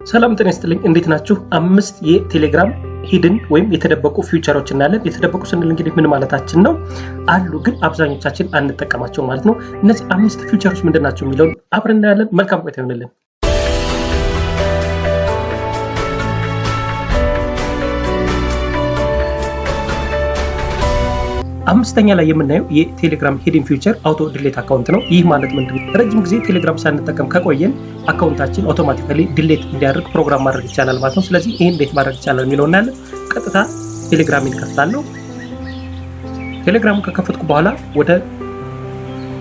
ሰላም ጤና ይስጥልኝ እንዴት ናችሁ? አምስት የቴሌግራም ሂድን ወይም የተደበቁ ፊውቸሮች እናያለን። የተደበቁ ስንል እንግዲህ ምን ማለታችን ነው? አሉ ግን አብዛኞቻችን አንጠቀማቸው ማለት ነው። እነዚህ አምስት ፊውቸሮች ምንድናቸው የሚለውን አብረን እናያለን። መልካም ቆይታ ይሁንልን። አምስተኛ ላይ የምናየው የቴሌግራም ሂድን ፊውቸር አውቶ ዲሌት አካውንት ነው። ይህ ማለት ምንድነው? ረጅም ጊዜ ቴሌግራም ሳንጠቀም ከቆየን አካውንታችን አውቶማቲካሊ ዲሌት እንዲያደርግ ፕሮግራም ማድረግ ይቻላል ማለት ነው። ስለዚህ ይሄን እንዴት ማድረግ ይቻላል የሚለው እናያለን። ቀጥታ ቴሌግራምን ከፍታለሁ። ቴሌግራሙን ከከፈትኩ በኋላ ወደ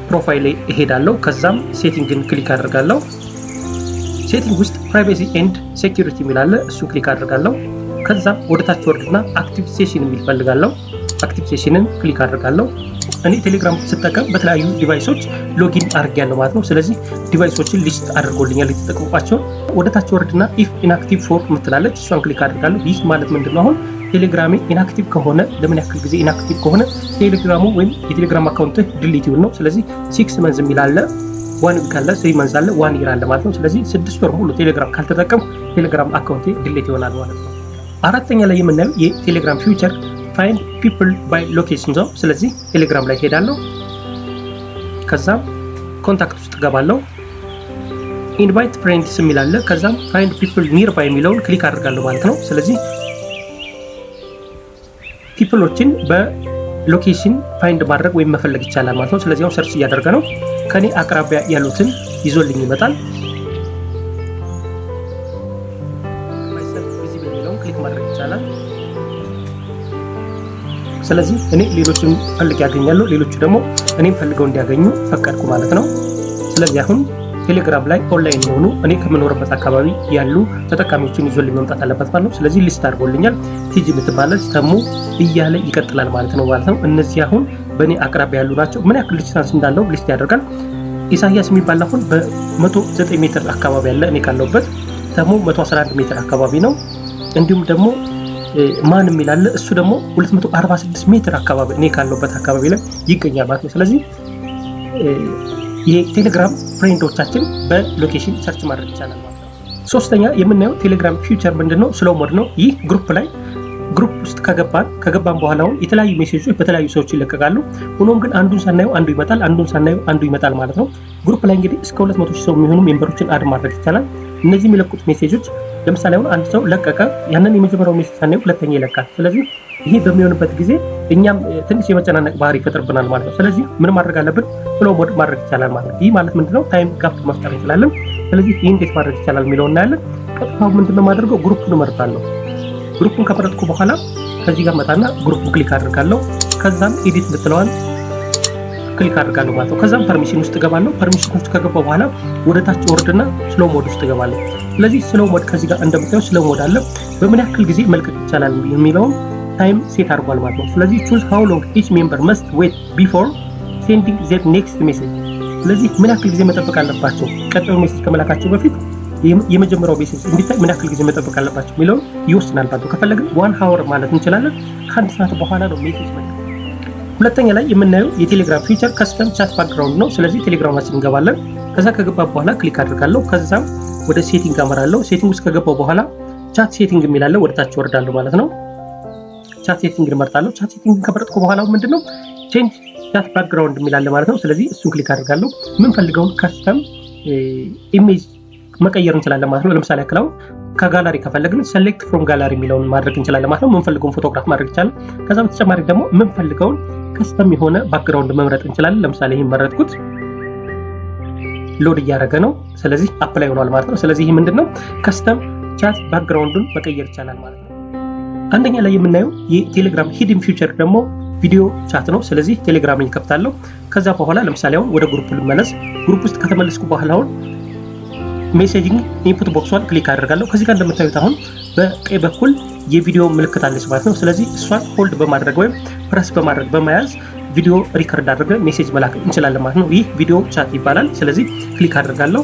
ፕሮፋይል ላይ እሄዳለሁ። ከዛም ሴቲንግን ክሊክ አደርጋለሁ። ሴቲንግ ውስጥ ፕራይቬሲ ኤንድ ሴኩሪቲ የሚል አለ። እሱን ክሊክ አደርጋለሁ። ከዛም ወደ ታች ወርድና አክቲቭ ሴሽን የሚል ፈልጋለሁ። አክቲቭ ሴሽንን ክሊክ አድርጋለሁ። እኔ ቴሌግራም ስጠቀም በተለያዩ ዲቫይሶች ሎጊን አድርጌያለሁ ማለት ነው። ስለዚህ ዲቫይሶችን ሊስት አድርጎልኛል የተጠቀምኳቸው። ወደ ታች ወርድና ኢፍ ኢንአክቲቭ ፎር ምትላለች እሷን ክሊክ አድርጋለሁ። ይህ ማለት ምንድነው? አሁን ቴሌግራሜ ኢንአክቲቭ ከሆነ ለምን ያክል ጊዜ ኢንአክቲቭ ከሆነ ቴሌግራሙ ወይም የቴሌግራም አካውንት ዲሊት ይሁን ነው። ስለዚህ 6 መንዝ የሚል አለ፣ 1 ዊክ አለ፣ 3 መንዝ አለ፣ 1 ይር አለ ማለት ነው። ስለዚህ 6 ወር ሙሉ ቴሌግራም ካልተጠቀም ቴሌግራም አካውንቴ ዲሊት ይሆናል ማለት ነው። አራተኛ ላይ የምናየው የቴሌግራም ፊውቸር ፋይንድ ፒፕል ባይ ሎኬሽን ነው። ስለዚህ ቴሌግራም ላይ ሄዳለሁ። ከዛም ኮንታክት ውስጥ ገባለሁ። ኢንቫይት ፍሬንድስ የሚል አለ። ከዛም ፋይንድ ፒፕል ኒር ባይ የሚለውን ክሊክ አድርጋለሁ ማለት ነው። ስለዚህ ፒፕሎችን በሎኬሽን ፋይንድ ማድረግ ወይም መፈለግ ይቻላል ማለት ነው። ስለዚህ አሁን ሰርች እያደረገ ነው። ከኔ አቅራቢያ ያሉትን ይዞልኝ ይመጣል። ቤተሰብ የሚለውን ክሊክ ማድረግ ይቻላል። ስለዚህ እኔ ሌሎችን ፈልግ ያገኛለሁ፣ ሌሎቹ ደግሞ እኔም ፈልገው እንዲያገኙ ፈቀድኩ ማለት ነው። ስለዚህ አሁን ቴሌግራም ላይ ኦንላይን የሆኑ እኔ ከምኖርበት አካባቢ ያሉ ተጠቃሚዎችን ይዞልኝ መምጣት አለበት ማለት ነው። ስለዚህ ሊስት አድርጎልኛል። ቲጂ የምትባለች ተሙ እያለ ይቀጥላል ማለት ነው። እነዚህ አሁን በእኔ አቅራቢያ ያሉ ናቸው። ምን ያክል ዲስታንስ እንዳለው ሊስት ያደርጋል። ኢሳያስ የሚባል አሁን በ109 ሜትር አካባቢ ያለ እኔ ካለሁበት፣ ተሙ 111 ሜትር አካባቢ ነው። እንዲሁም ደግሞ ማን የሚላለ እሱ ደግሞ 246 ሜትር አካባቢ እኔ ካለሁበት አካባቢ ላይ ይገኛል ማለት ነው። ስለዚህ የቴሌግራም ፍሬንዶቻችን በሎኬሽን ሰርች ማድረግ ይቻላል ማለት ነው። ሶስተኛ የምናየው ቴሌግራም ፊውቸር ምንድነው? ስሎ ሞድ ነው። ይህ ግሩፕ ውስጥ ከገባን በኋላ የተለያዩ ሜሴጆች በተለያዩ ሰዎች ይለቀቃሉ። ሆኖም ግን አንዱን ሳናየው አንዱ ይመጣል፣ አንዱን ሳናየው አንዱ ይመጣል ማለት ነው። ግሩፕ ላይ እንግዲህ እስከ 200 ሰው የሚሆኑ ሜምበሮችን አድ ማድረግ ይቻላል። እነዚህ የሚለቁት ሜሴጆች ለምሳሌ አሁን አንድ ሰው ለቀቀ፣ ያንን የመጀመሪያው ሜሴጅ ሳናየው ሁለተኛ ይለቃል። ስለዚህ ይሄ በሚሆንበት ጊዜ እኛም ትንሽ የመጨናነቅ ባህሪ ይፈጥርብናል ማለት ነው። ስለዚህ ምን ማድረግ አለብን? ስሎ ሞድ ማድረግ ይቻላል ማለት ነው። ይህ ማለት ምንድነው? ታይም ጋፕ መፍጠር እንችላለን። ስለዚህ ይህ እንዴት ማድረግ ይቻላል የሚለውን እናያለን። ቀጥታው ምንድነው ማድረገው? ግሩፑን እመርጣለሁ። ግሩፑን ከመረጥኩ በኋላ ከዚህ ጋር መጣና ግሩፑን ክሊክ አድርጋለሁ። ከዛም ኤዲት ብትለዋል ክሊክ አድርጋለሁ ማለት ነው። ከዛም ፐርሚሽን ውስጥ ገባለሁ። ፐርሚሽን ውስጥ ከገባው በኋላ ወደ ታች ወርድና ስሎ ሞድ ውስጥ ገባለሁ። ስለዚህ ስሎ ሞድ ከዚህ ጋር እንደምታዩት ስሎ ሞድ አለ። በምን ያክል ጊዜ መልቀቅ ይቻላል የሚለውን ታይም ሴት አድርጓል ማለት ነው። ስለዚህ choose how long each member must wait before sending their next message። ስለዚህ ምን ያክል ጊዜ መጠበቅ አለባቸው ቀጣዩ ሜሴጅ ከመላካቸው በፊት የመጀመሪያው ሜሴጅ እንዲታይ ምን ያክል ጊዜ መጠበቅ አለባቸው የሚለውን ይወስናል ማለት ነው። ከፈለግን 1 hour ማለት እንችላለን። ከአንድ ሰዓት በኋላ ነው ሜሴጅ ማለት። ሁለተኛ ላይ የምናየው የቴሌግራም ፊውቸር ከስተም ቻት ባክግራውንድ ነው። ስለዚህ ቴሌግራማችን እንገባለን። ከዛ ከገባ በኋላ ክሊክ አድርጋለሁ። ከዛም ወደ ሴቲንግ አመራለሁ። ሴቲንግ ውስጥ ከገባው በኋላ ቻት ሴቲንግ የሚላለው ወደ ታች ወርዳለሁ ማለት ነው። ቻት ሴቲንግ እመርጣለሁ። ቻት ሴቲንግ ከመረጥኩ በኋላ ምንድነው ቼንጅ ቻት ባክግራውንድ የሚላለ ማለት ነው። ስለዚህ እሱን ክሊክ አድርጋለሁ። ምን ፈልገውን ከስተም ኢሜጅ መቀየር እንችላለን ማለት ነው። ለምሳሌ አክላው ከጋላሪ ከፈለግን ሴሌክት ፍሮም ጋላሪ የሚለውን ማድረግ እንችላለን ማለት ነው። ምን ፈልገውን ፎቶግራፍ ማድረግ ይቻላል። ከዛ በተጨማሪ ደግሞ ምን ፈልገውን ከስተም የሆነ ባክግራውንድ መምረጥ እንችላለን። ለምሳሌ ይሄን መረጥኩት፣ ሎድ እያደረገ ነው። ስለዚህ አፕላይ ሆኗል ማለት ነው። ስለዚህ ይሄ ምንድነው ከስተም ቻት ባክግራውንዱን መቀየር ይቻላል ማለት ነው። አንደኛ ላይ የምናየው የቴሌግራም ሂድን ፊውቸር ደግሞ ቪዲዮ ቻት ነው። ስለዚህ ቴሌግራምን ከፍታለሁ። ከዛ በኋላ ለምሳሌ አሁን ወደ ግሩፕ ልመለስ። ግሩፕ ውስጥ ከተመለስኩ በኋላ አሁን ሜሴጂንግ ኢንፑት ቦክሷን ክሊክ አደርጋለሁ። ከዚህ ጋር እንደምታዩት አሁን በቀኝ በኩል የቪዲዮ ምልክት አለች ማለት ነው። ስለዚህ እሷን ሆልድ በማድረግ ወይም ፕረስ በማድረግ በመያዝ ቪዲዮ ሪከርድ አድርገን ሜሴጅ መላክ እንችላለን ማለት ነው። ይህ ቪዲዮ ቻት ይባላል። ስለዚህ ክሊክ አደርጋለሁ።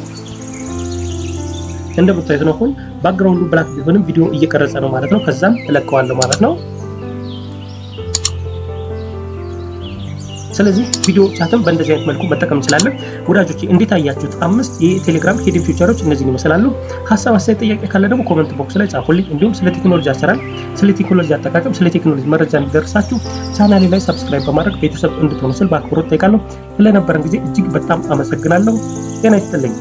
እንደምታዩት ነው አሁን ባክግራውንዱ ብላክ ቢሆንም ቪዲዮ እየቀረጸ ነው ማለት ነው። ከዛም እለቀዋለሁ ማለት ነው። ስለዚህ ቪዲዮ ቻትን በእንደዚህ አይነት መልኩ መጠቀም እንችላለን። ወዳጆቼ እንዴት አያችሁት? 5 የቴሌግራም ሂድን ፊውቸሮች እነዚህን ይመስላሉ። ሐሳብ አስተያየት፣ ጥያቄ ካለ ደግሞ ኮሜንት ቦክስ ላይ ጻፉልኝ። እንዲሁም ስለ ቴክኖሎጂ አሰራር፣ ስለ ቴክኖሎጂ አጠቃቀም፣ ስለ ቴክኖሎጂ መረጃ እንዲደርሳችሁ ቻናሌ ላይ ሰብስክራይብ በማድረግ ቤተሰብ እንድትሆኑ ስል በአክብሮት ጠይቃለሁ። ስለነበረን ጊዜ እጅግ በጣም አመሰግናለሁ። ጤና ይስጥልኝ።